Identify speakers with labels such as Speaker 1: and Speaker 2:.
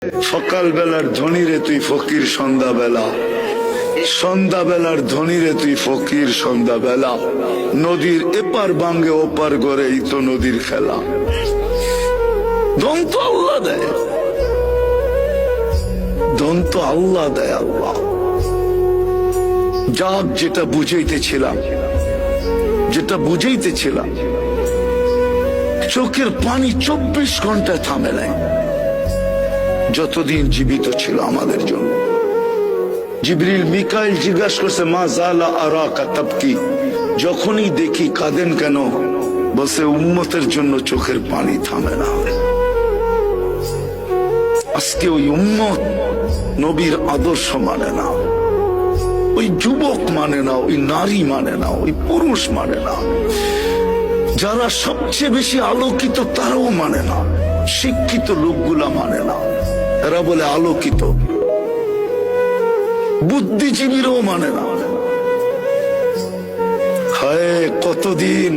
Speaker 1: সকাল বেলার ধনী রে তুই ফকির সন্ধ্যা বেলা, সন্ধ্যা বেলার ধনী রে তুই ফকির সন্ধ্যা বেলা। নদীর এপার ভাঙ্গে ওপার গড়ে এই তো নদীর খেলা। ধন তো আল্লাহ দেয়, ধন তো আল্লাহ দেয়। আল্লাহ যাক, যেটা বুঝাইতেছিলাম, যেটা বুঝাইতেছিলাম, চোখের পানি 24 ঘন্টায় থামে নাই যতদিন জীবিত ছিল আমাদের জন্য। জিবরিল মিকাইল জিজ্ঞাসা করছে, মা জালা আরাকা তাবকি, যখনই দেখি কাঁদেন কেন? বলছে, উম্মতের জন্য চোখের পানি থামে না। আজকে ওই উম্মত নবীর আদর্শ মানে না, ওই যুবক মানে না, ওই নারী মানে না, ওই পুরুষ মানে না। যারা সবচেয়ে বেশি আলোকিত তারাও মানে না, শিক্ষিত লোকগুলা মানে না। এরা বলে আলোকিত, বুদ্ধিজীবীরাও মানে না। হায় কতদিন